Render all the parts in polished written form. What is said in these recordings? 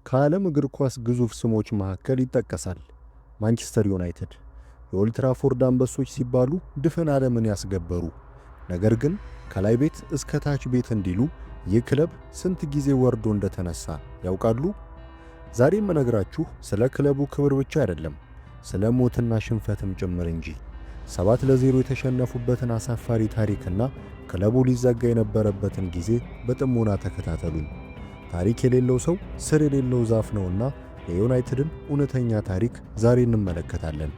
ከዓለም እግር ኳስ ግዙፍ ስሞች መካከል ይጠቀሳል። ማንቸስተር ዩናይትድ የኦልድ ትራፎርድ አንበሶች ሲባሉ ድፍን ዓለምን ያስገበሩ። ነገር ግን ከላይ ቤት እስከ ታች ቤት እንዲሉ ይህ ክለብ ስንት ጊዜ ወርዶ እንደተነሳ ያውቃሉ? ዛሬ የምነግራችሁ ስለ ክለቡ ክብር ብቻ አይደለም፣ ስለ ሞትና ሽንፈትም ጭምር እንጂ። 7-0 የተሸነፉበትን አሳፋሪ ታሪክና ክለቡ ሊዘጋ የነበረበትን ጊዜ በጥሞና ተከታተሉኝ። ታሪክ የሌለው ሰው ስር የሌለው ዛፍ ነውና የዩናይትድን እውነተኛ ታሪክ ዛሬ እንመለከታለን።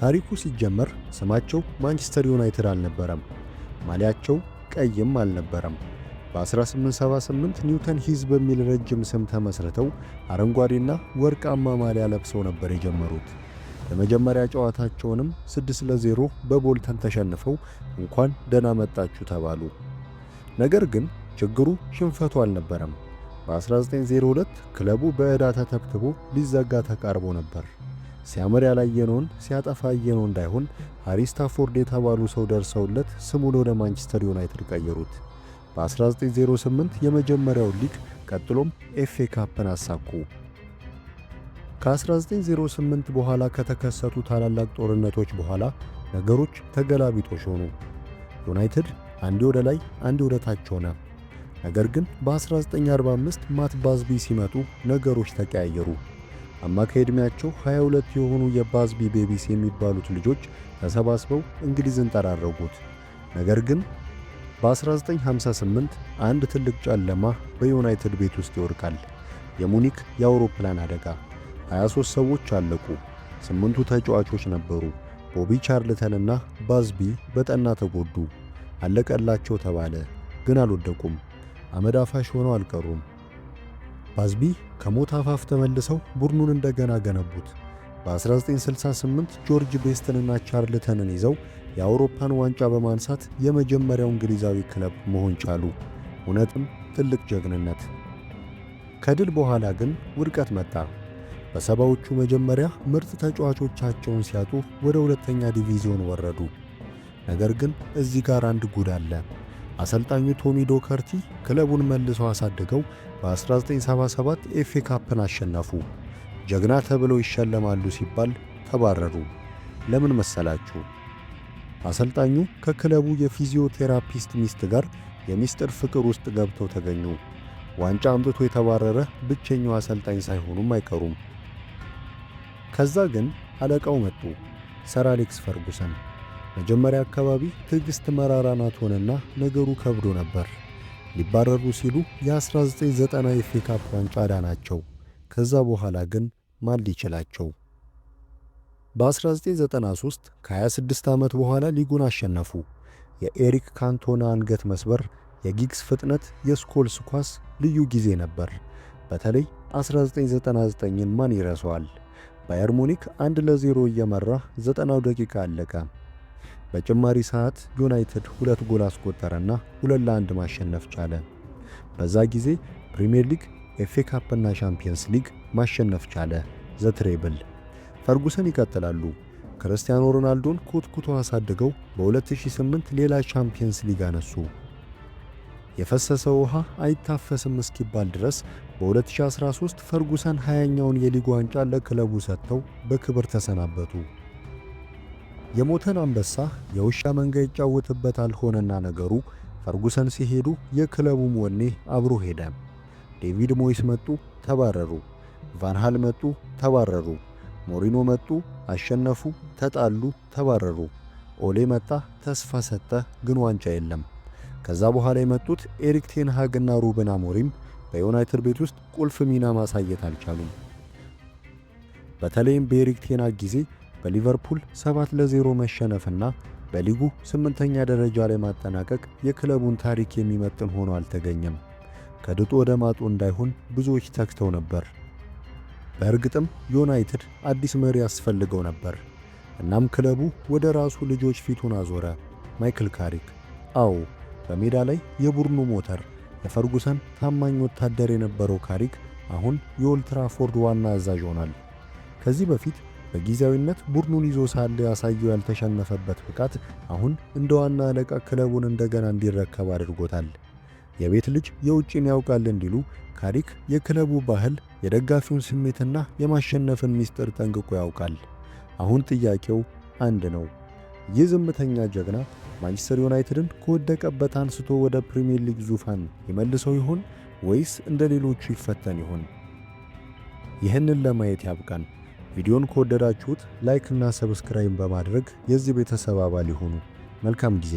ታሪኩ ሲጀመር ስማቸው ማንቸስተር ዩናይትድ አልነበረም። ማሊያቸው ቀይም አልነበረም። በ1878 ኒውተን ሂዝ በሚል ረጅም ስም ተመስርተው አረንጓዴና ወርቃማ ማሊያ ለብሰው ነበር የጀመሩት። የመጀመሪያ ጨዋታቸውንም 6-0 በቦልተን ተሸንፈው እንኳን ደህና መጣችሁ ተባሉ። ነገር ግን ችግሩ ሽንፈቱ አልነበረም። በ1902 ክለቡ በዕዳ ተተብትቦ ሊዘጋ ተቃርቦ ነበር። ሲያምር ያላየነውን ሲያጠፋ ያየነው እንዳይሆን ሃሪ ስታፎርድ የተባሉ ሰው ደርሰውለት ስሙን ወደ ማንቸስተር ዩናይትድ ቀየሩት። በ1908 የመጀመሪያው ሊግ ቀጥሎም ኤፍኤ ካፕን አሳኩ። ከ1908 በኋላ ከተከሰቱ ታላላቅ ጦርነቶች በኋላ ነገሮች ተገላቢጦሽ ሆኑ። ዩናይትድ አንዴ ወደ ላይ አንዴ ወደ ታች ሆነ። ነገር ግን በ1945 ማት ባዝቢ ሲመጡ ነገሮች ተቀያየሩ። አማካይ ዕድሜያቸው 22 የሆኑ የባዝቢ ቤቢስ የሚባሉት ልጆች ተሰባስበው እንግሊዝን ጠራረጉት። ነገር ግን በ1958 አንድ ትልቅ ጨለማ በዩናይትድ ቤት ውስጥ ይወድቃል። የሙኒክ የአውሮፕላን አደጋ። 23 ሰዎች አለቁ። 8ቱ ተጫዋቾች ነበሩ። ቦቢ ቻርልተንና ባዝቢ በጠና ተጎዱ። አለቀላቸው ተባለ፣ ግን አልወደቁም። አመድ አፋሽ ሆነው አልቀሩም። ባዝቢ ከሞት አፋፍ ተመልሰው ቡድኑን እንደገና ገነቡት። በ1968 ጆርጅ ቤስትንና ቻርልተንን ይዘው የአውሮፓን ዋንጫ በማንሳት የመጀመሪያው እንግሊዛዊ ክለብ መሆን ቻሉ። እውነትም ትልቅ ጀግንነት። ከድል በኋላ ግን ውድቀት መጣ። በሰባዎቹ መጀመሪያ ምርጥ ተጫዋቾቻቸውን ሲያጡ ወደ ሁለተኛ ዲቪዚዮን ወረዱ። ነገር ግን እዚህ ጋር አንድ ጉድ አለ። አሰልጣኙ ቶሚ ዶከርቲ ክለቡን መልሰው አሳድገው በ1977 ኤፍኤ ካፕን አሸነፉ። ጀግና ተብለው ይሸለማሉ ሲባል ተባረሩ። ለምን መሰላችሁ? አሰልጣኙ ከክለቡ የፊዚዮቴራፒስት ሚስት ጋር የሚስጥር ፍቅር ውስጥ ገብተው ተገኙ። ዋንጫ አምጥቶ የተባረረ ብቸኛው አሰልጣኝ ሳይሆኑም አይቀሩም። ከዛ ግን አለቃው መጡ፣ ሰር አሌክስ ፈርጉሰን። መጀመሪያ አካባቢ ትዕግስት መራራ ናት ሆነና ነገሩ ከብዶ ነበር። ሊባረሩ ሲሉ የ1990 የኤፍኤ ካፕ ዋንጫ አዳናቸው። ከዛ በኋላ ግን ማን ሊችላቸው? በ1993 ከ26 ዓመት በኋላ ሊጉን አሸነፉ። የኤሪክ ካንቶና አንገት መስበር፣ የጊግስ ፍጥነት፣ የስኮልስ ኳስ ልዩ ጊዜ ነበር። በተለይ 1999ን ማን ይረሳዋል? ባየር ሙኒክ 1-0 እየመራ 90ው ደቂቃ አለቀ። በጭማሪ ሰዓት ዩናይትድ 2 ጎል አስቆጠረና 2-1 ማሸነፍ ቻለ። በዛ ጊዜ ፕሪሚየር ሊግ፣ ኤፍኤ ካፕና ቻምፒየንስ ሊግ ማሸነፍ ቻለ። ዘትሬብል ፈርጉሰን ይቀጥላሉ። ክርስቲያኖ ሮናልዶን ኮትኩቶ አሳድገው በ2008 ሌላ ቻምፒየንስ ሊግ አነሱ። የፈሰሰ ውሃ አይታፈስም እስኪባል ድረስ በ2013 ፈርጉሰን 20ኛውን የሊግ ዋንጫ ለክለቡ ሰጥተው በክብር ተሰናበቱ። የሞተን አንበሳ የውሻ መንጋ ይጫወትበታል ሆነና ነገሩ። ፈርጉሰን ሲሄዱ የክለቡም ወኔ አብሮ ሄደ። ዴቪድ ሞይስ መጡ፣ ተባረሩ። ቫንሃል መጡ፣ ተባረሩ። ሞሪኖ መጡ፣ አሸነፉ፣ ተጣሉ፣ ተባረሩ። ኦሌ መጣ፣ ተስፋ ሰጠ፣ ግን ዋንጫ የለም። ከዛ በኋላ የመጡት ኤሪክ ቴን ሃግና ሩበን አሞሪም በዩናይትድ ቤት ውስጥ ቁልፍ ሚና ማሳየት አልቻሉም። በተለይም በኤሪክ ቴን ሃግ ጊዜ በሊቨርፑል 7-0 መሸነፍና በሊጉ 8ኛ ደረጃ ላይ ማጠናቀቅ የክለቡን ታሪክ የሚመጥን ሆኖ አልተገኘም። ከድጡ ወደ ማጡ እንዳይሆን ብዙዎች ተግተው ነበር። በእርግጥም ዩናይትድ አዲስ መሪ ያስፈልገው ነበር። እናም ክለቡ ወደ ራሱ ልጆች ፊቱን አዞረ። ማይክል ካሪክ። አዎ፣ በሜዳ ላይ የቡድኑ ሞተር፣ የፈርጉሰን ታማኝ ወታደር የነበረው ካሪክ አሁን የኦልድ ትራፎርድ ዋና አዛዥ ሆኗል። ከዚህ በፊት በጊዜያዊነት ቡድኑን ይዞ ሳለ ያሳየው ያልተሸነፈበት ብቃት አሁን እንደ ዋና አለቃ ክለቡን እንደገና እንዲረከብ አድርጎታል። የቤት ልጅ የውጭን ያውቃል እንዲሉ ካሪክ የክለቡ ባህል፣ የደጋፊውን ስሜትና የማሸነፍን ሚስጥር ጠንቅቆ ያውቃል። አሁን ጥያቄው አንድ ነው። ይህ ዝምተኛ ጀግና ማንቸስተር ዩናይትድን ከወደቀበት አንስቶ ወደ ፕሪሚየር ሊግ ዙፋን ይመልሰው ይሆን ወይስ እንደ ሌሎቹ ይፈተን ይሆን? ይህንን ለማየት ያብቃን። ቪዲዮን ከወደዳችሁት ላይክ እና ሰብስክራይብ በማድረግ የዚህ ቤተሰብ አባል ይሁኑ። መልካም ጊዜ።